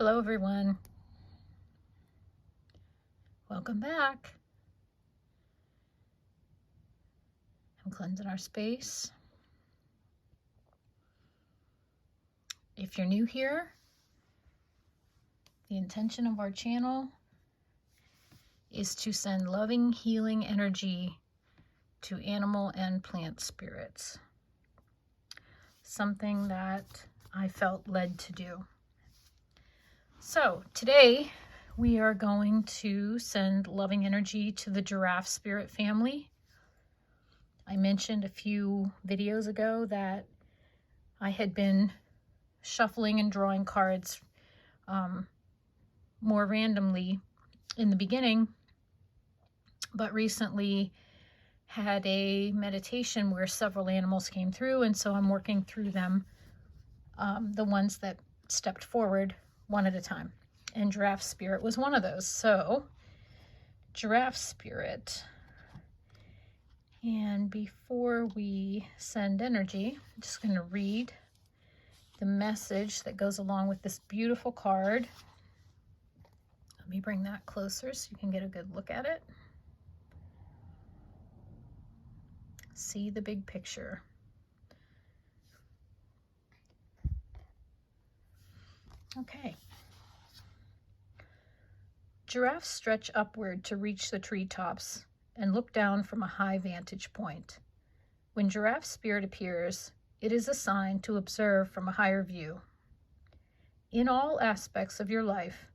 Hello everyone. Welcome back. I'm cleansing our space. If you're new here, the intention of our channel is to send loving, healing energy to animal and plant spirits. Something that I felt led to do. So today we are going to send loving energy to the giraffe spirit family. I mentioned a few videos ago that I had been shuffling and drawing cards more randomly in the beginning, but recently had a meditation where several animals came through, and so I'm working through them, the ones that stepped forward one at a time, and giraffe spirit was one of those. So giraffe spirit, and before we send energy, I'm just going to read the message that goes along with this beautiful card. Let me bring that closer so you can get a good look at it. See the big picture. Okay. Giraffes stretch upward to reach the treetops and look down from a high vantage point. When giraffe spirit appears, it is a sign to observe from a higher view. In all aspects of your life,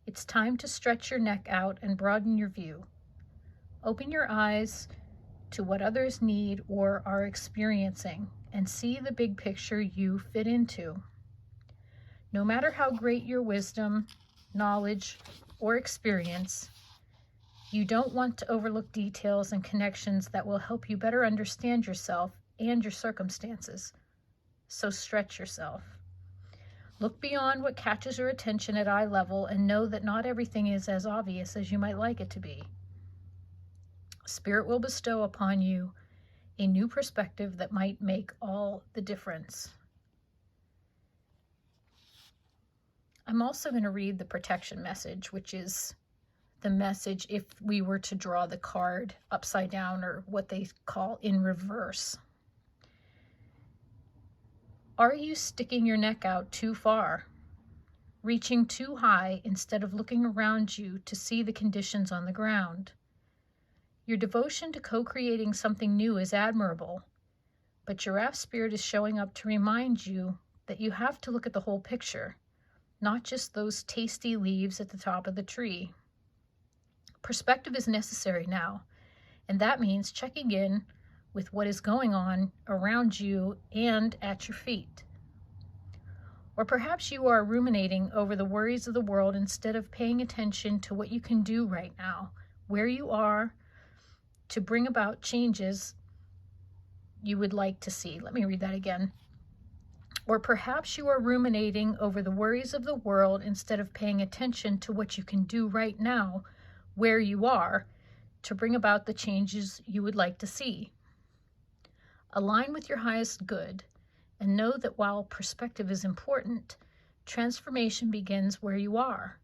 it's time to stretch your neck out and broaden your view. Open your eyes to what others need or are experiencing and see the big picture you fit into. No matter how great your wisdom, knowledge, or experience, you don't want to overlook details and connections that will help you better understand yourself and your circumstances. So stretch yourself. Look beyond what catches your attention at eye level and know that not everything is as obvious as you might like it to be. Spirit will bestow upon you a new perspective that might make all the difference. I'm also going to read the protection message, which is the message if we were to draw the card upside down, or what they call in reverse. Are you sticking your neck out too far, reaching too high instead of looking around you to see the conditions on the ground? Your devotion to co-creating something new is admirable, but giraffe spirit is showing up to remind you that you have to look at the whole picture, not just those tasty leaves at the top of the tree. Perspective is necessary now, and that means checking in with what is going on around you and at your feet. Or perhaps you are ruminating over the worries of the world instead of paying attention to what you can do right now, where you are, to bring about changes you would like to see. Let me read that again. Or perhaps you are ruminating over the worries of the world instead of paying attention to what you can do right now, where you are, to bring about the changes you would like to see. Align with your highest good and know that while perspective is important, transformation begins where you are.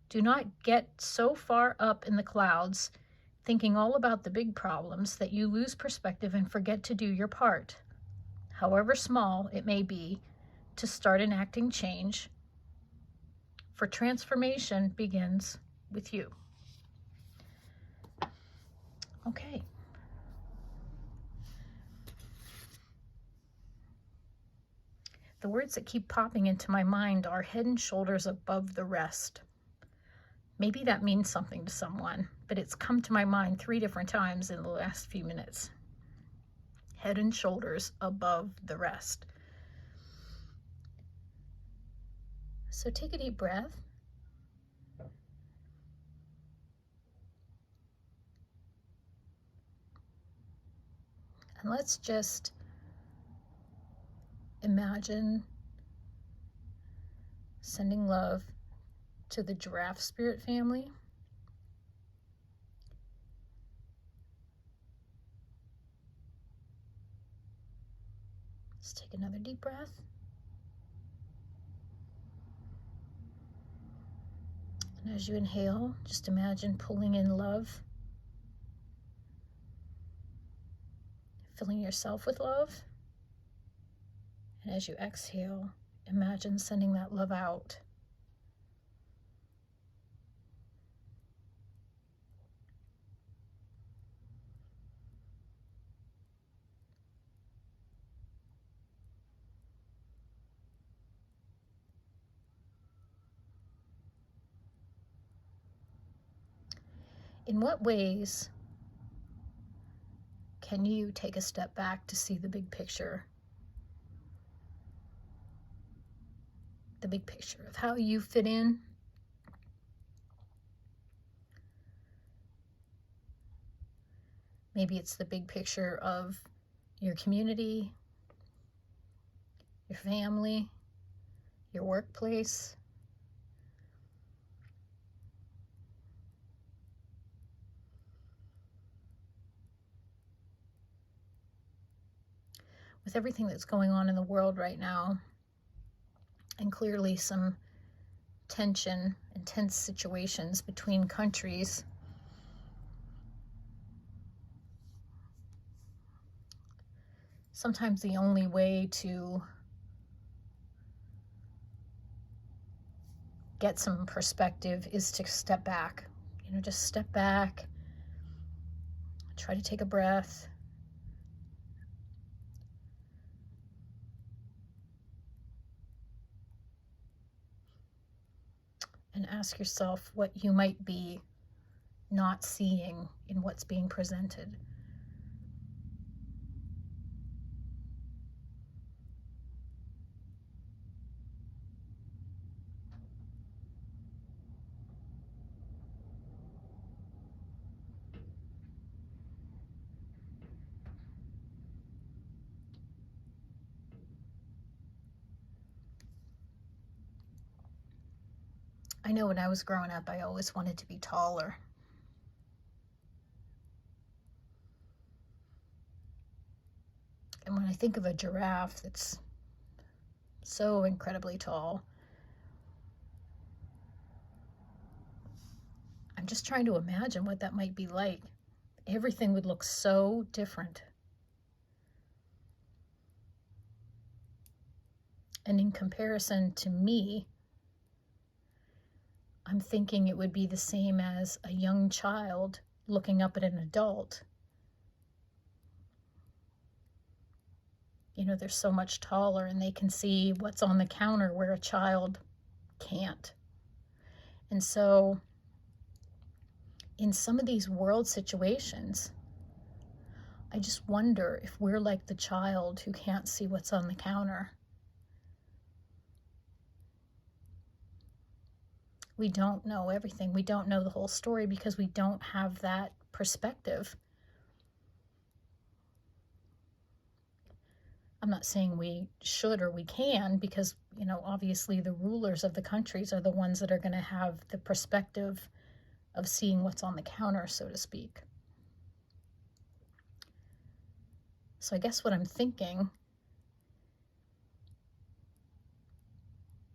Do not get so far up in the clouds, thinking all about the big problems, that you lose perspective and forget to do your part, however small it may be, to start enacting change. For transformation begins with you. Okay. The words that keep popping into my mind are head and shoulders above the rest. Maybe that means something to someone, but it's come to my mind 3 different times in the last few minutes. Head and shoulders above the rest. So take a deep breath. And let's just imagine sending love to the giraffe spirit family. Let's take another deep breath. As you inhale, just imagine pulling in love, filling yourself with love. And as you exhale, imagine sending that love out. In what ways can you take a step back to see the big picture? The big picture of how you fit in. Maybe it's the big picture of your community, your family, your workplace. With everything that's going on in the world right now, and clearly some tension and tense situations between countries, sometimes the only way to get some perspective is to step back. Just step back, try to take a breath, and ask yourself what you might be not seeing in what's being presented. I know when I was growing up, I always wanted to be taller. And when I think of a giraffe that's so incredibly tall, I'm just trying to imagine what that might be like. Everything would look so different. And in comparison to me, I'm thinking it would be the same as a young child looking up at an adult. They're so much taller and they can see what's on the counter where a child can't. And so in some of these world situations, I just wonder if we're like the child who can't see what's on the counter. We don't know everything. We don't know the whole story because we don't have that perspective. I'm not saying we should or we can, because, obviously the rulers of the countries are the ones that are going to have the perspective of seeing what's on the counter, so to speak. So I guess what I'm thinking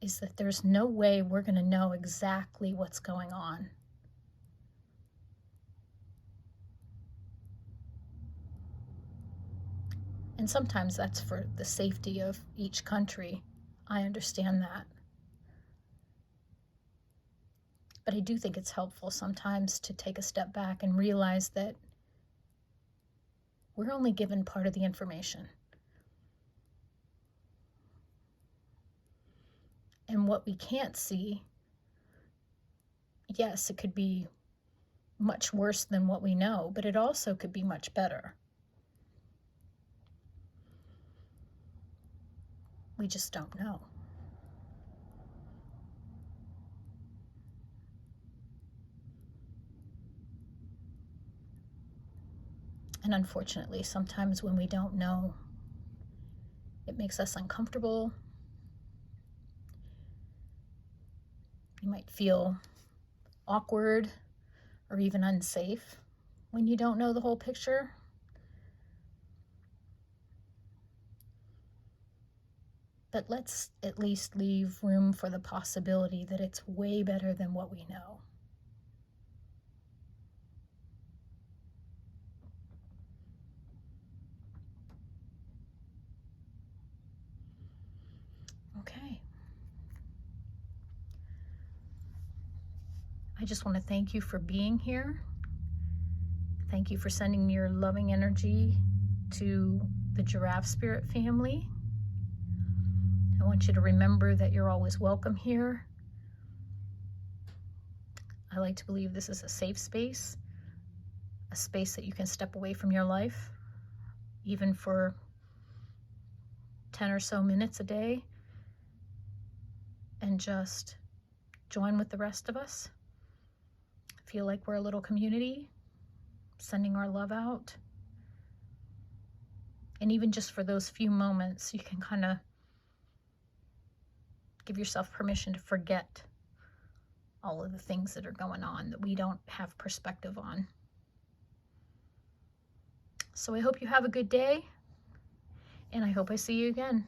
is that there's no way we're going to know exactly what's going on. And sometimes that's for the safety of each country. I understand that. But I do think it's helpful sometimes to take a step back and realize that we're only given part of the information. And what we can't see, yes, it could be much worse than what we know, but it also could be much better. We just don't know. And unfortunately, sometimes when we don't know, it makes us uncomfortable. You might feel awkward or even unsafe when you don't know the whole picture. But let's at least leave room for the possibility that it's way better than what we know. Okay. I just want to thank you for being here. Thank you for sending your loving energy to the Giraffe Spirit family. I want you to remember that you're always welcome here. I like to believe this is a safe space, a space that you can step away from your life, even for 10 or so minutes a day, and just join with the rest of us. Feel like we're a little community, sending our love out. And even just for those few moments, you can kind of give yourself permission to forget all of the things that are going on that we don't have perspective on. So I hope you have a good day, and I hope I see you again.